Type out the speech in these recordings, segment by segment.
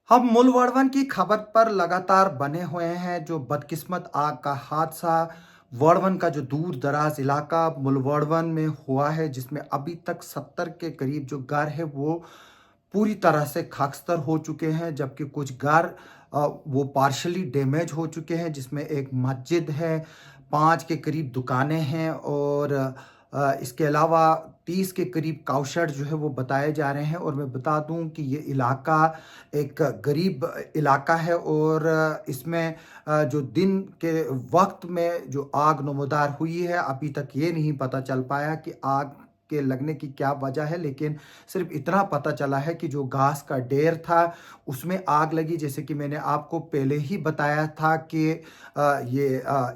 हम मुलवर्वन की खबर पर लगातार बने हुए हैं। जो बदकिस्मत आग का हादसा वर्वन का जो दूर दराज इलाका मुलवर्वन में हुआ है, जिसमें अभी तक 70 के करीब जो घर है वो पूरी तरह से खाकस्तर हो चुके हैं, जबकि कुछ घर वो पार्शली डैमेज हो चुके हैं, जिसमें एक मस्जिद है, 5 के करीब दुकानें हैं और इसके अलावा 30 के करीब काउशेड जो है वो बताए जा रहे हैं। और मैं बता दूं कि ये इलाका एक गरीब इलाका है और इसमें जो दिन के वक्त में जो आग नमोदार हुई है, अभी तक ये नहीं पता चल पाया कि आग के लगने की क्या वजह है, लेकिन सिर्फ इतना पता चला है कि जो घास का ढेर था उसमें आग लगी। जैसे कि मैंने आपको पहले ही बताया था कि ये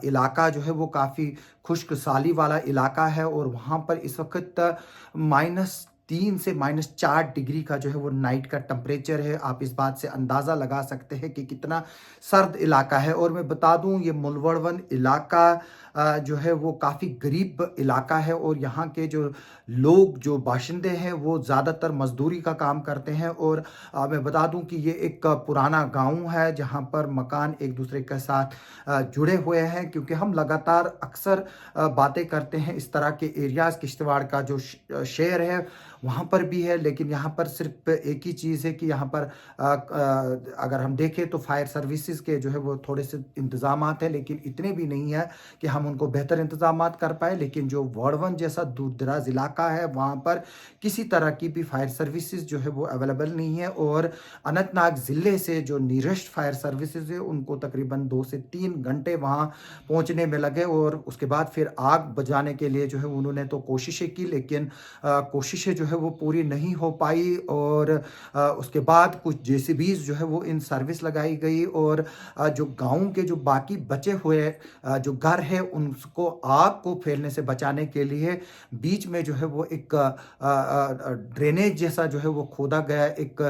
इलाका जो है वो काफ़ी खुश्क साली वाला इलाका है और वहाँ पर इस वक्त -3 से -4 डिग्री का जो है वो नाइट का टेम्परेचर है। आप इस बात से अंदाज़ा लगा सकते हैं कि कितना सर्द इलाका है। और मैं बता दूं, ये मुलवर्वन इलाका जो है वो काफ़ी गरीब इलाका है और यहाँ के जो लोग जो बाशिंदे हैं वो ज़्यादातर मजदूरी का काम करते हैं। और मैं बता दूं कि ये एक पुराना गांव है जहाँ पर मकान एक दूसरे के साथ जुड़े हुए हैं, क्योंकि हम लगातार अक्सर बातें करते हैं इस तरह के एरियाज़। किश्तवाड़ का जो शहर है वहाँ पर भी है, लेकिन यहाँ पर सिर्फ एक ही चीज़ है कि यहाँ पर अगर हम देखें तो फायर सर्विसेज के जो है वो थोड़े से इंतज़ामात हैं, लेकिन इतने भी नहीं है कि हम उनको बेहतर इंतज़ामात कर पाए। लेकिन जो वर्डवन जैसा दूर दराज इलाका है वहाँ पर किसी तरह की भी फायर सर्विसेज जो है वो अवेलेबल नहीं है। और अनंतनाग ज़िले से जो नियरेस्ट फायर सर्विसेज है उनको तकरीबन 2 से 3 घंटे वहाँ पहुँचने में लगे और उसके बाद फिर आग बुझाने के लिए जो है उन्होंने तो कोशिशें की, लेकिन कोशिशें जो है वो पूरी नहीं हो पाई। और उसके बाद कुछ जेसीबीज जो है वो इन सर्विस लगाई गई और जो गांव के जो बाकी बचे हुए जो घर है उनको आग को फैलने से बचाने के लिए बीच में जो है वो एक ड्रेनेज जैसा जो है वो खोदा गया। एक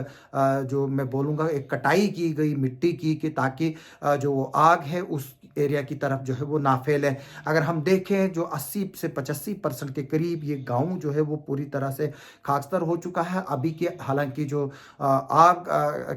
जो मैं बोलूँगा एक कटाई की गई मिट्टी की, कि ताकि जो वो आग है उस एरिया की तरफ जो है वो ना फैले। अगर हम देखें जो 80 से 85% के करीब ये गांव जो है वो पूरी तरह से खाकस्तर हो चुका है। अभी के हालांकि जो आग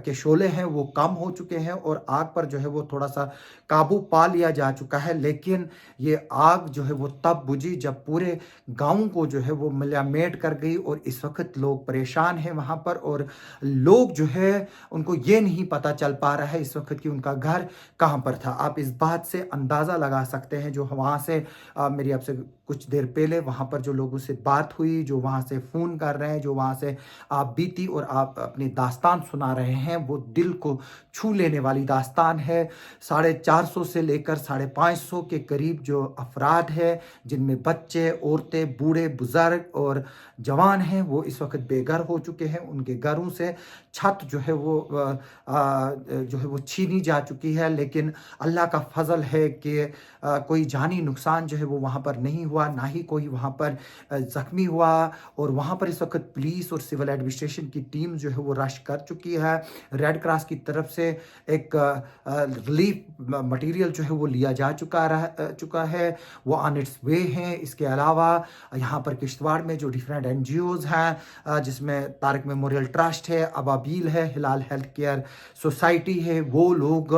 के शोले हैं वो कम हो चुके हैं और आग पर जो है वो थोड़ा सा काबू पा लिया जा चुका है, लेकिन ये आग जो है वो तब बुझी जब पूरे गांव को जो है वो मिलामेट कर गई। और इस वक्त लोग परेशान हैं वहां पर और लोग जो है उनको ये नहीं पता चल पा रहा है इस वक्त कि उनका घर कहाँ पर था। आप इस बात से अंदाज़ा लगा सकते हैं। जो वहाँ से मेरी आपसे कुछ देर पहले वहाँ पर जो लोगों से बात हुई, जो वहाँ से फ़ोन कर रहे हैं, जो वहाँ से आप बीती और आप अपनी दास्तान सुना रहे हैं, वो दिल को छू लेने वाली दास्तान है। 450 से लेकर 550 के करीब जो अफराद है, जिनमें बच्चे, औरतें, बूढ़े, बुजुर्ग और जवान हैं, वो इस वक्त बेघर हो चुके हैं। उनके घरों से छत जो है वो जो है वो छीनी जा चुकी है, लेकिन अल्लाह का फजल है कि कोई जानी नुकसान जो है वो वहाँ पर नहीं हुआ, ना ही कोई वहाँ पर ज़ख्मी हुआ। और वहाँ पर इस वक्त पुलिस और सिविल एडमिनिस्ट्रेशन की टीम जो है वो रश कर चुकी है। रेड क्रॉस की तरफ से एक रिलीफ मटेरियल जो है वो लिया जा चुका है, वो ऑन इट्स वे हैं। इसके अलावा यहाँ पर किश्तवाड़ में जो डिफरेंट एनजीओज़ हैं, जिसमें तारक मेमोरियल ट्रस्ट है, अबाबील है, हिलाल हेल्थ केयर सोसाइटी है, वो लोग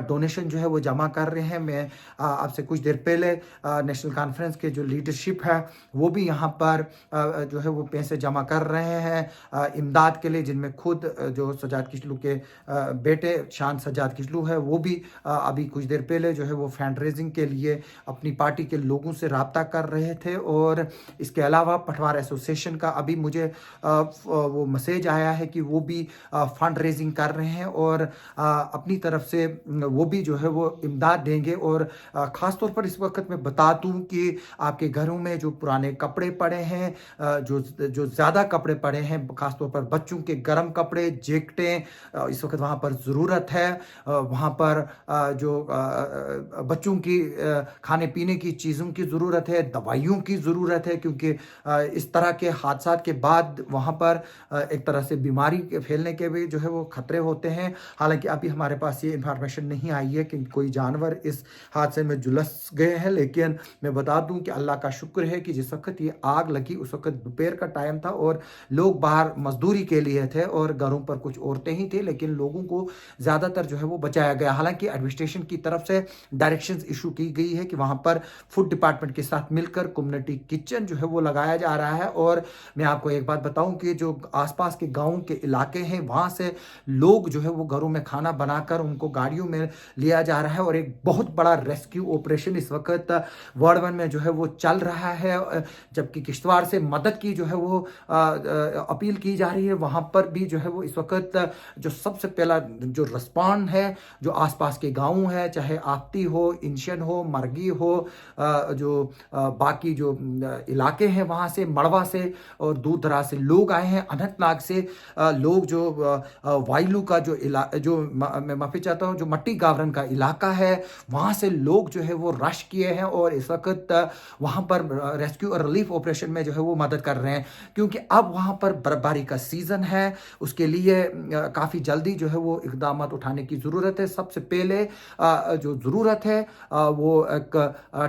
डोनेशन जो है वो जमा कर रहे हैं। मैं आपसे कुछ देर पहले नेशनल कॉन्फ्रेंस के जो लीडरशिप है वो भी यहाँ पर जो है वो पैसे जमा कर रहे हैं इमदाद के लिए, जिनमें खुद जो सजाद किचलू के बेटे शान सजाद किचलू है वो भी अभी कुछ देर पहले जो है वो फंड रेजिंग के लिए अपनी पार्टी के लोगों से रब्ता कर रहे थे। और इसके अलावा पटवार एसोसिएशन का अभी मुझे वो मैसेज आया है कि वो भी फंड रेजिंग कर रहे हैं और अपनी तरफ से वो भी जो है वो इमदाद देंगे। और ख़ास तौर पर इस वक्त मैं बता दूं कि आपके घरों में जो पुराने कपड़े पड़े हैं, जो जो ज़्यादा कपड़े पड़े हैं, ख़ास तौर पर बच्चों के गर्म कपड़े, जैकेटें, इस वक्त वहाँ पर ज़रूरत है। वहाँ पर जो बच्चों की खाने पीने की चीज़ों की ज़रूरत है, दवाइयों की ज़रूरत है, क्योंकि इस तरह के हादसा के बाद वहाँ पर एक तरह से बीमारी के फैलने के भी जो है वो खतरे होते हैं। हालांकि अभी हमारे पास ये इंफॉर्मेशन नहीं आई है कि कोई जानवर इस हादसे में झुलस गए हैं, लेकिन मैं बता दूं कि अल्लाह का शुक्र है कि जिस वक़्त ये आग लगी उस वक़्त दोपहर का टाइम था और लोग बाहर मज़दूरी के लिए थे और घरों पर कुछ औरतें ही थी, लेकिन लोगों को ज़्यादातर जो है वो बचाया गया। हालाँकि एडमिनिस्ट्रेशन की तरफ से डायरेक्शंस इश्यू की गई है कि वहाँ पर फूड डिपार्टमेंट के साथ मिलकर कम्युनिटी किचन जो है वो लगाया जा रहा है। और मैं आपको एक बात बताऊँ कि जो आस-पास के गाँव के इलाके हैं, वहाँ से लोग जो है वो घरों में खाना बनाकर उनको गाड़ियों में लिया जा रहा है और एक बहुत बड़ा रेस्क्यू ऑपरेशन इस वक़्त वार्ड 1 में जो है वो चल रहा है। जबकि किश्तवाड़ से मदद की जो है वो अपील की जा रही है, वहाँ पर भी जो है वो इस वक़्त जो सबसे पहला जो रिस्पॉन्ड है, जो आस-पास के गाँव है, चाहे आपती हो, इंशन हो, मरगी हो, बाकी जो इलाके हैं वहाँ से, मड़वा से और दूर दराज से लोग आए हैं, अनंतनाग से लोग जो वाइलू का मैं माफ़ी चाहता हूँ, जो मट्टी गावरन का इलाका है, वहाँ से लोग जो है वो रश किए हैं और इस वक्त वहाँ पर रेस्क्यू और रिलीफ ऑपरेशन में जो है वो मदद कर रहे हैं, क्योंकि अब वहाँ पर बर्फबारी का सीज़न है। उसके लिए काफ़ी जल्दी जो है वो इक़दाम उठाने की ज़रूरत है। सबसे पहले जो ज़रूरत है वो एक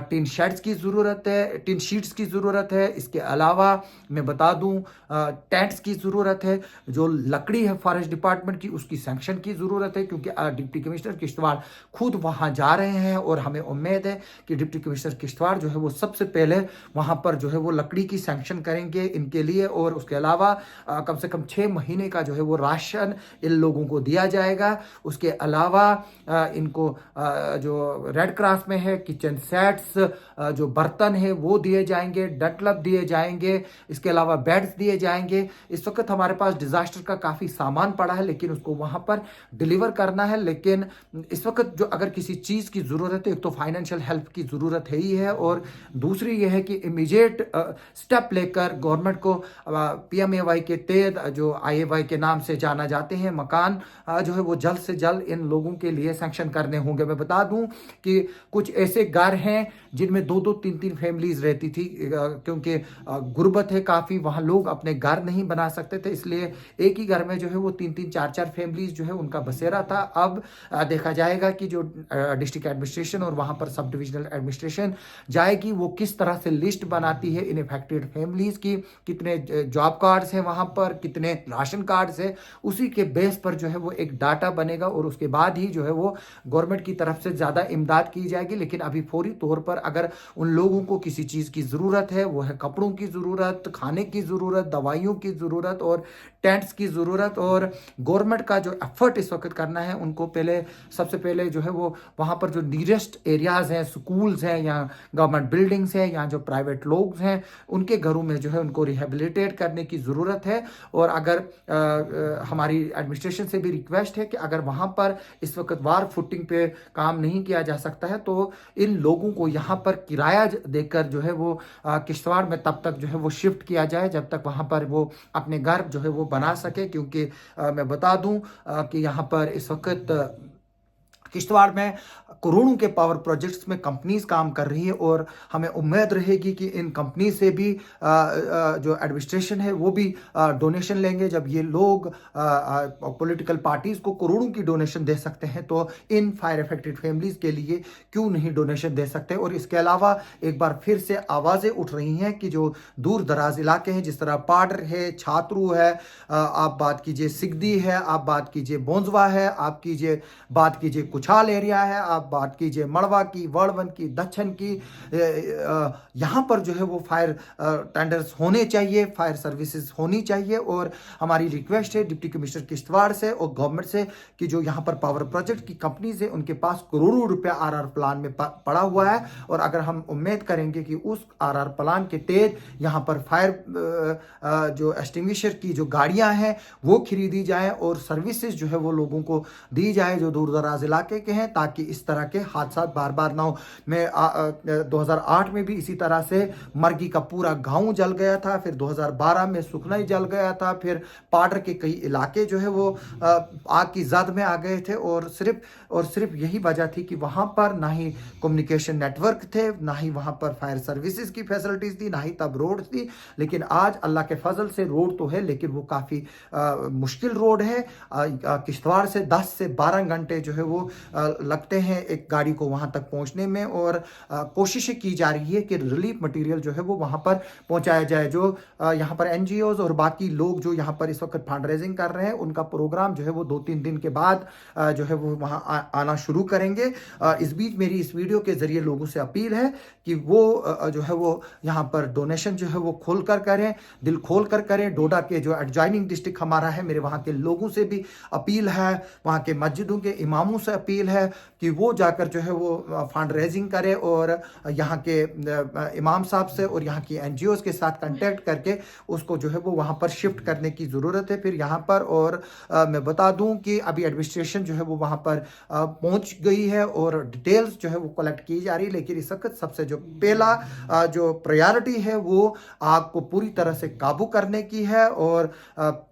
टिन शेड्स की ज़रूरत है, टिन शीट्स की ज़रूरत है। इसके अलावा मैं बता दूं टेंट्स की ज़रूरत है। जो लकड़ी है फॉरेस्ट डिपार्टमेंट की, उसकी सैंक्शन की ज़रूरत है, क्योंकि डिप्टी कमिश्नर किश्तवाड़ खुद वहाँ जा रहे हैं और हमें उम्मीद है कि डिप्टी कमिश्नर किश्तवाड़ जो है वो सबसे पहले वहाँ पर जो है वो लकड़ी की सैंक्शन करेंगे इनके लिए। और उसके अलावा कम से कम 6 महीने का जो है वो राशन इन लोगों को दिया जाएगा। उसके अलावा इनको जो रेड क्रॉस में है किचन सेट्स, जो बर्तन है वो दिए जाएंगे, डटलब दिए जाएंगे, इसके अलावा बेड्स दिए जाएंगे। इस वक्त हमारे पास डिजास्टर का काफ़ी सामान पड़ा है, लेकिन उसको वहाँ पर डिलीवर करना है। लेकिन इस वक्त जो अगर किसी चीज़ की ज़रूरत है, एक तो फाइनेंशियल हेल्प की ज़रूरत है ही है, और दूसरी ये है कि इमीडिएट स्टेप लेकर गवर्नमेंट को PMAY के तहत जो IAY के नाम से जाना जाते हैं मकान जो है वो जल्द से जल्द इन लोगों के लिए सैंक्शन करने होंगे। मैं बता दूं कि कुछ ऐसे घर हैं जिनमें 2-2, 3-3 फैमिलीज रहती थी, क्योंकि गुर्बत है काफ़ी, वहाँ लोग अपने घर नहीं बना सकते थे, इसलिए एक ही घर में जो है वो 3-3, 4-4 फैमिलीज जो है उनका बसेरा था। अब देखा जाएगा कि जो डिस्ट्रिक्ट एडमिनिस्ट्रेशन और वहाँ पर सब डिविजनल एडमिनिस्ट्रेशन जाएगी वो किस तरह से लिस्ट बनाती है इन इफेक्टेड फैमिलीज की, कितने जॉब कार्ड्स हैं वहाँ पर, कितने राशन कार्ड्स है, उसी के बेस पर जो है वो एक डाटा बनेगा और उसके बाद ही जो है वो गवर्नमेंट की तरफ से ज़्यादा इमदाद की जाएगी। लेकिन अभी फौरी तौर पर अगर उन लोगों को किसी चीज़ की ज़रूरत है, वो है कपड़ों की ज़रूरत, खाने की ज़रूरत, दवाइयों की ज़रूरत और टेंट्स की ज़रूरत, और गवर्नमेंट का जो एफर्ट इस वक्त करना है उनको सबसे पहले जो है वो वहाँ पर जो नियरेस्ट एरियाज़ हैं, स्कूल्स हैं या गवर्नमेंट बिल्डिंग्स हैं या जो प्राइवेट लोग हैं, उनके घरों में जो है उनको रिहेबिलिटेट करने की ज़रूरत है। और अगर हमारी एडमिनिस्ट्रेशन से भी रिक्वेस्ट है कि अगर वहाँ पर इस वक्त वार फुटिंग पे काम नहीं किया जा सकता है तो इन लोगों को यहाँ पर किराया देकर जो है वो किश्तवाड़ में तब तक जो है वो शिफ्ट किया जाए जब तक वहाँ पर वो अपने घर जो है वो बना सके। क्योंकि मैं बता दूं कि यहाँ पर इस वक्त किश्तवाड़ में करोड़ों के पावर प्रोजेक्ट्स में कंपनीज काम कर रही है और हमें उम्मीद रहेगी कि इन कंपनी से भी जो एडमिनिस्ट्रेशन है वो भी डोनेशन लेंगे। जब ये लोग पॉलिटिकल पार्टीज को करोड़ों की डोनेशन दे सकते हैं तो इन फायर इफेक्टेड फैमिलीज के लिए क्यों नहीं डोनेशन दे सकते। और इसके अलावा एक बार फिर से आवाज़ें उठ रही हैं कि जो दूर दराज इलाके हैं, जिस तरह पाडर है, छात्रू है, आप बात कीजिए सिगदी है, आप बात कीजिए बोंजवा है, आप बात कीजिए कुछाल एरिया है, आप बात कीजिए मड़वा की, वार्ड 1 की, दक्षिण की, यहाँ पर जो है वो फायर टेंडर्स होने चाहिए, फायर सर्विसेज होनी चाहिए। और हमारी रिक्वेस्ट है डिप्टी कमिश्नर किश्तवाड़ से और गवर्नमेंट से कि जो यहाँ पर पावर प्रोजेक्ट की कंपनीज है उनके पास करोड़ों रुपया RR प्लान में पड़ा हुआ है, और अगर हम उम्मीद करेंगे कि उस RR प्लान के तहत यहाँ पर फायर जो एक्सटिंग्विशर की जो गाड़ियाँ हैं वो खरीदी जाए और सर्विसेज जो है वो लोगों को दी जाए जो दूर दराज इलाके के हैं, ताकि इस तरह के हादसा बार बार ना हो। मैं 2008 में भी इसी तरह से मरगी का पूरा गांव जल गया था, फिर 2012 में सुखनाई जल गया था, फिर पाडर के कई इलाके जो है वो आग की जद में आ गए थे, और सिर्फ यही वजह थी कि वहां पर ना ही कम्युनिकेशन नेटवर्क थे, ना ही वहां पर फायर सर्विसेज की फैसिलिटीज थी, ना ही तब रोड थी। लेकिन आज अल्लाह के फजल से रोड तो है, लेकिन वो काफ़ी मुश्किल रोड है। किश्तवाड़ से 10 से 12 घंटे जो है वो लगते हैं एक गाड़ी को वहाँ तक पहुँचने में, और कोशिशें की जा रही है कि रिलीफ मटेरियल जो है वो वहाँ पर पहुँचाया जाए। जो यहाँ पर एनजीओज और बाकी लोग जो यहाँ पर इस वक्त फंड रेजिंग कर रहे हैं, उनका प्रोग्राम जो है वो 2-3 दिन के बाद जो है वो वहाँ आना शुरू करेंगे। इस बीच मेरी इस वीडियो के जरिए लोगों से अपील है कि वो जो है वो यहाँ पर डोनेशन जो है वो खोल कर करें, दिल खोल कर करें। डोडा के जो एडजॉइनिंग डिस्ट्रिक्ट हमारा है, मेरे वहाँ के लोगों से भी अपील है, वहाँ के मस्जिदों के इमामों से अपील है कि वो जाकर जो है वो फंड रेजिंग करें, और यहाँ के इमाम साहब से और यहाँ की एनजीओज के साथ कांटेक्ट करके उसको जो है वो वहाँ पर शिफ्ट करने की ज़रूरत है फिर यहाँ पर। और मैं बता दूं कि अभी एडमिनिस्ट्रेशन जो है वो वहाँ पर पहुँच गई है और डिटेल्स जो है वो कलेक्ट की जा रही है, लेकिन इस वक्त सबसे जो पहला जो प्रायोरिटी है वो आग को पूरी तरह से काबू करने की है, और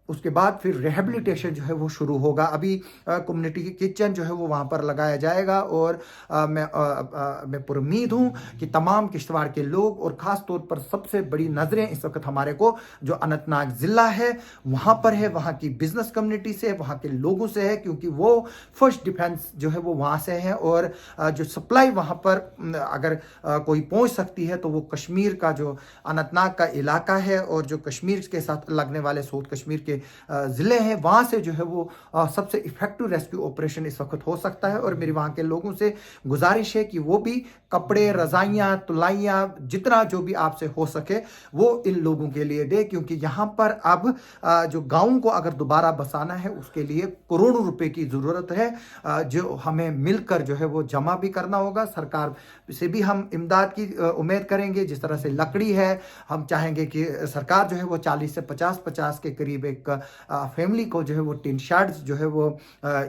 उसके बाद फिर रिहेबिलिटेशन जो है वो शुरू होगा। अभी कम्युनिटी किचन जो है वो वहाँ पर लगाया जाएगा, और मैं पुरुम्मीद हूँ कि तमाम किश्तवाड़ के लोग, और ख़ास तौर पर सबसे बड़ी नज़रें इस वक्त हमारे को जो अनंतनाग ज़िला है वहाँ पर है, वहाँ की बिज़नेस कम्युनिटी से, वहाँ के लोगों से है, क्योंकि वो फर्स्ट डिफेंस जो है वो वहाँ से है। और जो सप्लाई वहाँ पर अगर कोई पहुँच सकती है तो वो कश्मीर का जो अनंतनाग का इलाका है और जो कश्मीर के साथ लगने वाले साउथ कश्मीर के ज़िले हैं, वहाँ से जो है वो सबसे इफेक्टिव रेस्क्यू ऑपरेशन इस वक्त हो सकता है। और मेरी वहाँ के लोगों से गुजारिश है कि वो भी कपड़े, रज़ाइयाँ, तुलाइयाँ, जितना जो भी आपसे हो सके वो इन लोगों के लिए दे, क्योंकि यहाँ पर अब जो गाँव को अगर दोबारा बसाना है उसके लिए करोड़ों रुपए की ज़रूरत है, जो हमें मिलकर जो है वो जमा भी करना होगा। सरकार से भी हम इमदाद की उम्मीद करेंगे। जिस तरह से लकड़ी है, हम चाहेंगे कि सरकार जो है वो 40 से 50 के करीब एक फैमिली को जो है वो टिन शेड्स जो है वो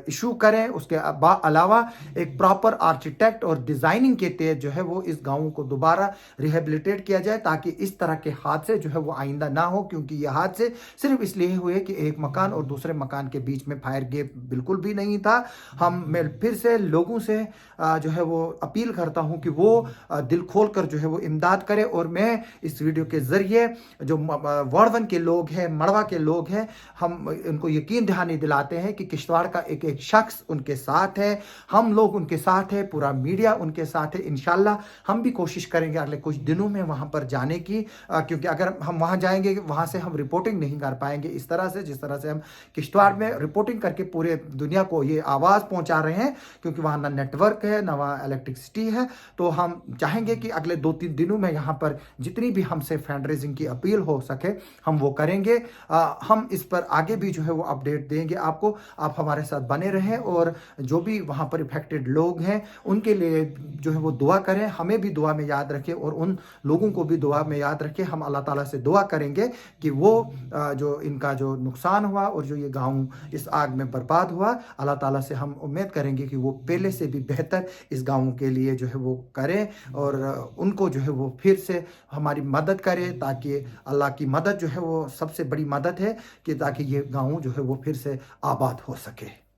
इशू करें। उसके अलावा एक प्रॉपर आर्किटेक्ट और डिज़ाइनिंग के तहत जो है वो इस गाँव को दोबारा रिहेबिलिटेट किया जाए, ताकि इस तरह के हादसे जो है वो आइंदा ना हो। क्योंकि ये हादसे सिर्फ इसलिए हुए कि एक मकान और दूसरे मकान के बीच में फायर गैप बिल्कुल भी नहीं था। मैं फिर से लोगों से जो है वो अपील करता हूँ कि वो दिल खोल कर जो है वो इमदाद करें। और मैं इस वीडियो के ज़रिए जो वार्ड 1 के लोग हैं, मड़वा के लोग हैं, हम उनको यकीन दहानी दिलाते हैं कि किश्तवाड़ का एक एक शख्स उनके साथ है, हम लोग उनके साथ है, पूरा मीडिया उनके साथ है। इंशाल्लाह हम भी कोशिश करेंगे अगले कुछ दिनों में वहाँ पर जाने की, क्योंकि अगर हम वहाँ जाएंगे वहाँ से हम रिपोर्टिंग नहीं कर पाएंगे इस तरह से जिस तरह से हम किश्तवाड़ में रिपोर्टिंग करके पूरे दुनिया को ये आवाज़ पहुँचा रहे हैं, क्योंकि वहाँ ना नेटवर्क है ना वहाँ इलेक्ट्रिसिटी है। तो हम चाहेंगे कि अगले 2-3 दिनों में यहाँ पर जितनी भी हमसे फंड रेजिंग की अपील हो सके हम वो करेंगे। हम इस पर आगे भी जो है वो अपडेट देंगे आपको। आप हमारे साथ बने रहें, और जो भी वहाँ पर इफेक्टेड लोग हैं उनके लिए जो है वो दुआ करें, हमें भी दुआ में याद रखें और उन लोगों को भी दुआ में याद रखें। हम अल्लाह ताला से दुआ करेंगे कि वो जो इनका जो नुकसान हुआ और जो ये गाँव इस आग में बर्बाद हुआ, अल्लाह ताला से हम उम्मीद करेंगे कि वो पहले से भी बेहतर इस गाँव के लिए जो है वो करें, और उनको जो है वो फिर से हमारी मदद करें, ताकि अल्लाह की मदद जो है वो सबसे बड़ी मदद है कि ताकि ये गाँव जो है वो फिर से आबाद हो सके।